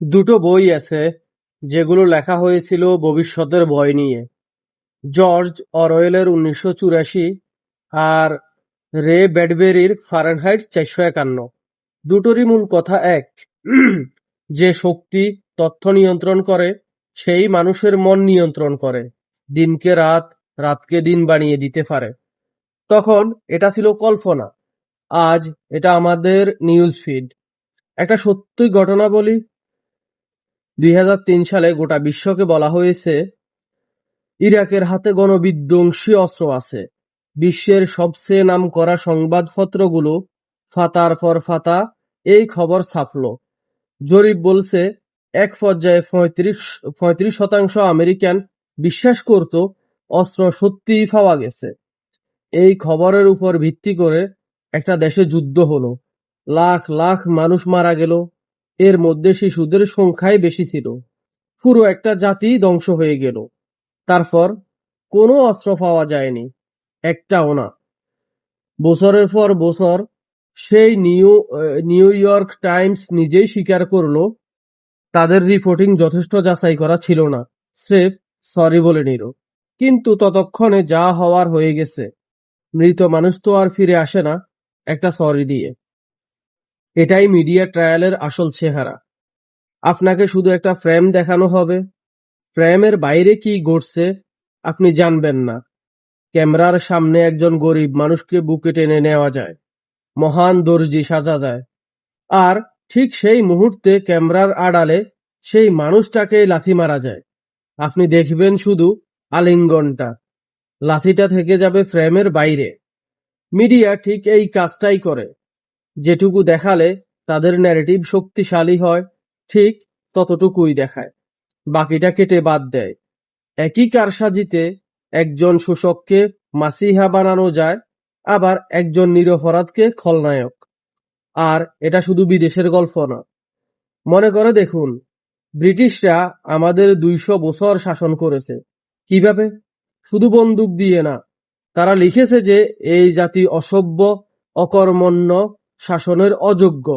দুটো বই আছে যেগুলো লেখা হয়েছিল ভবিষ্যতের ভয় নিয়ে। জর্জ অরওয়েলের 1984 আর রে ব্র্যাডবেরির ফারেনহাইট 451। দুটোরই মূল কথা এক, যে শক্তি তথ্য নিয়ন্ত্রণ করে সেই মানুষের মন নিয়ন্ত্রণ করে, দিনকে রাত, রাতকে দিন বানিয়ে দিতে পারে। তখন এটা ছিল কল্পনা, আজ এটা আমাদের নিউজ ফিড। একটা সত্যি ঘটনা বলি। 2003 সালে গোটা বিশ্বকে বলা হয়েছে ইরাকের হাতে গণবিধ্বংসী অস্ত্র আছে। বিশ্বের সবচেয়ে নামকরা সংবাদপত্রগুলো ফাতার পর ফাতা এই খবর ছাপল। জরিপ বলছে এক পর্যায়ে 35% আমেরিকান বিশ্বাস করত অস্ত্র সত্যিই পাওয়া গেছে। এই খবরের উপর ভিত্তি করে একটা দেশে যুদ্ধ হলো, লাখ লাখ মানুষ মারা গেল, এর মধ্যে শিশুদের সংখ্যাই বেশি ছিল। পুরো একটা জাতি ধ্বংস হয়ে গেল। তারপর কোনো অস্ত্র পাওয়া যায়নি, একটাও না। বছরের পর বছর সেই নিউ ইয়র্ক টাইমস নিজেই স্বীকার করলো তাদের রিপোর্টিং যথেষ্ট যাচাই করা ছিল না, স্রেফ সরি বলে নিল। কিন্তু ততক্ষণে যা হওয়ার হয়ে গেছে। মৃত মানুষ তো আর ফিরে আসে না একটা সরি দিয়ে। এটাই মিডিয়া ট্রায়ালের আসল চেহারা। আপনাকে শুধু একটা ফ্রেম দেখানো হবে, ফ্রেমের বাইরে কি ঘটছে আপনি জানবেন না। ক্যামেরার সামনে একজন গরিব মানুষকে বুকে টেনে নেওয়া যায়, মহান দর্জি সাজা যায়, আর ঠিক সেই মুহূর্তে ক্যামেরার আড়ালে সেই মানুষটাকে লাথি মারা যায়। আপনি দেখবেন শুধু আলিঙ্গনটা, লাথিটা থেকে যাবে ফ্রেমের বাইরে। মিডিয়া ঠিক এই কাজটাই করে। যেটুকু দেখালে তাদের ন্যারেটিভ শক্তিশালী হয়, ঠিক ততটুকুই দেখায়, বাকিটা কেটে বাদ দেয়। একই কারসাজিতে একজন শোষককে মাসিহা বানানো যায়, আবার একজন নিরপরাধকে খলনায়ক। আর এটা শুধু বিদেশের গল্প না। মনে করে দেখুন, ব্রিটিশরা আমাদের 200 বছর শাসন করেছে। কিভাবে? শুধু বন্দুক দিয়ে না। তারা লিখেছে যে এই জাতি অসভ্য, অকর্মণ্য, শাসনের অযোগ্য,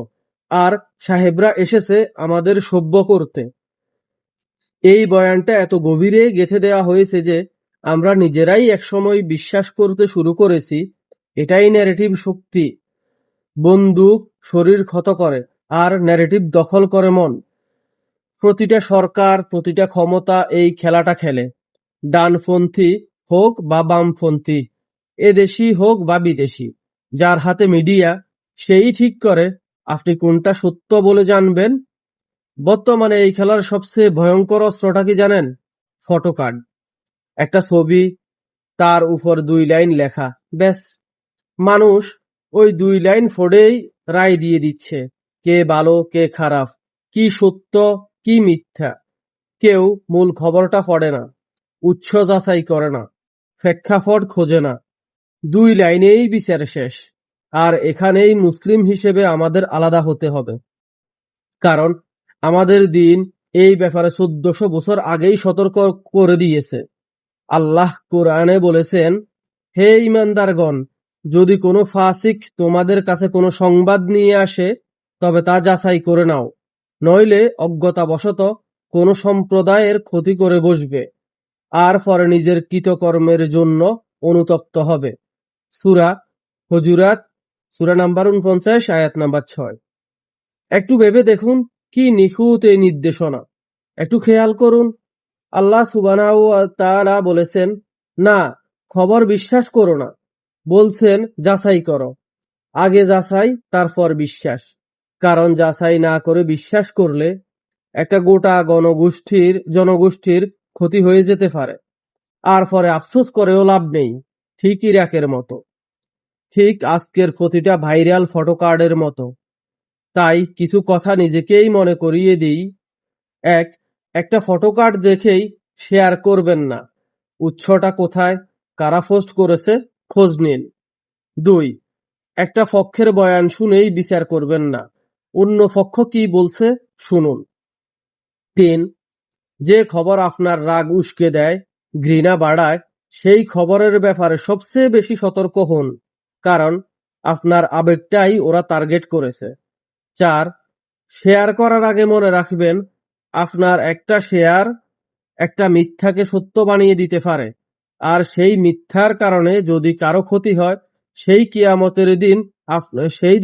আর সাহেবরা এসেছে আমাদের সভ্য করতে। এই বয়ানটা এত গভীরে গেঁথে দেওয়া হয়েছে যে আমরা নিজেরাই একসময় বিশ্বাস করতে শুরু করেছি এটাই ন্যারেটিভ শক্তি। বন্দুক শরীর ক্ষত করে, আর ন্যারেটিভ দখল করে মন। প্রতিটা সরকার, প্রতিটা ক্ষমতা এই খেলাটা খেলে। ডানপন্থী হোক বা বামপন্থী, এদেশি হোক বা বিদেশি, যার হাতে মিডিয়া সেই ঠিক করে আপনি কোনটা সত্য বলে জানবেন। বর্তমানে এই খেলার সবচেয়ে ভয়ঙ্কর অস্ত্রটা কি জানেন? ফটোকার্ড। একটা ছবি, তার উপর 2 লাইন লেখা, ব্যাস। মানুষ ওই 2 লাইন পড়েই রায় দিয়ে দিচ্ছে কে ভালো কে খারাপ, কি সত্য কি মিথ্যা। কেউ মূল খবরটা পড়ে না, উৎস যাচাই করে না, প্রেক্ষাপট খোঁজে না। 2 লাইনেই বিচার শেষ। আর এখানেই মুসলিম হিসেবে আমাদের আলাদা হতে হবে। কারণ আমাদের দিন এই ব্যাপারে 1400 বছর আগেই সতর্ক করে দিয়েছে। আল্লাহ কোরআনে বলেছেন, হে ঈমানদারগণ, যদি কোনো ফাসিক তোমাদের কাছে কোনো সংবাদ নিয়ে আসে তবে তা যাচাই করে নাও, নইলে অজ্ঞতাবশত কোনো সম্প্রদায়ের ক্ষতি করে বসবে, আর পরে নিজের কৃতকর্মের জন্য অনুতপ্ত হবে। সূরা হুজুরাত, সূরা নাম্বার 49, আয়াত নাম্বার 6। একটু ভেবে দেখুন কি নিখুঁত এই নির্দেশনা। একটু খেয়াল করুন, আল্লাহ সুবহানাহু ওয়া তাআলা বলেছেন, না, খবর বিশ্বাস করো না, বলছেন যাচাই করো। আগে যাচাই তারপর বিশ্বাস। কারণ যাচাই না করে বিশ্বাস করলে একটা গোটা জনগোষ্ঠীর ক্ষতি হয়ে যেতে পারে, আর পরে আফসোস করেও লাভ নেই। ঠিক ইরাকের মতো, ঠিক আজকের প্রতিটা ভাইরাল ফটোকার্ডের মতো। তাই কিছু কথা নিজেকেই মনে করিয়ে দিই। এক, একটা ফটোকার্ড দেখেই শেয়ার করবেন না। উৎসটা কোথায়, কারা পোস্ট করেছে খোঁজ নিন। 2, একটা পক্ষের বয়ান শুনেই বিচার করবেন না, অন্য পক্ষ কি বলছে শুনুন। 3, যে খবর আপনার রাগ উস্কে দেয়, ঘৃণা বাড়ায়, সেই খবরের ব্যাপারে সবচেয়ে বেশি সতর্ক হন, কারণ আপনার আবেগটাই ওরা টার্গেট করেছে। 4, শেয়ার করার আগে মনে রাখবেন, আপনার একটা শেয়ার একটা মিথ্যাকে সত্য বানিয়ে দিতে পারে, আর সেই মিথ্যার কারণে যদি কারো ক্ষতি হয়, সেই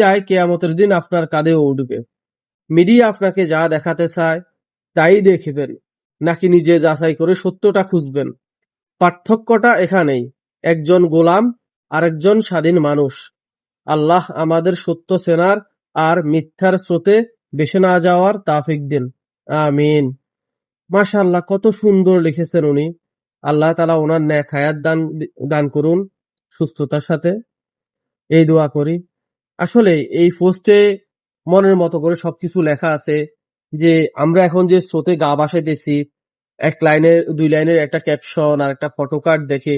দায় কিয়ামতের দিন আপনার কাঁধেও উঠবে। মিডিয়া আপনাকে যা দেখাতে চায় তাই দেখবেন, নাকি নিজে যাচাই করে সত্যটা খুঁজবেন? পার্থক্যটা এখানেই, একজন গোলাম আর একজন স্বাধীন মানুষ। আল্লাহ আমাদের সত্য চেনার আর মিথ্যার স্রোতে ভেসে না যাওয়ার তৌফিক দিন। আমিন। মাশাআল্লাহ, কত সুন্দর লিখেছেন উনি। আল্লাহ তাআলা ওনার নেক হায়াত দান করুন সুস্থতার সাথে, এই দোয়া করি। আসলে এই পোস্টে মনের মতো করে সবকিছু লেখা আছে, যে আমরা এখন যে স্রোতে গা ভাসাইতেছি, এক লাইনের দুই লাইনের একটা ক্যাপশন আর একটা ফটো কার্ড দেখে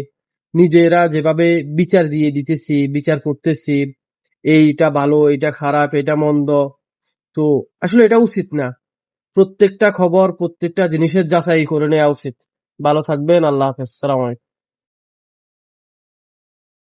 নিজেরা যেভাবে বিচার দিয়ে দিতেছি, বিচার করতেছি, এইটা ভালো, এটা খারাপ, এটা মন্দ, তো আসলে এটা উচিত না। প্রত্যেকটা খবর, প্রত্যেকটা জিনিসের যাচাই করে নেওয়া উচিত। ভালো থাকবেন। আল্লাহ হাফেজ। সালাম আলাইকুম।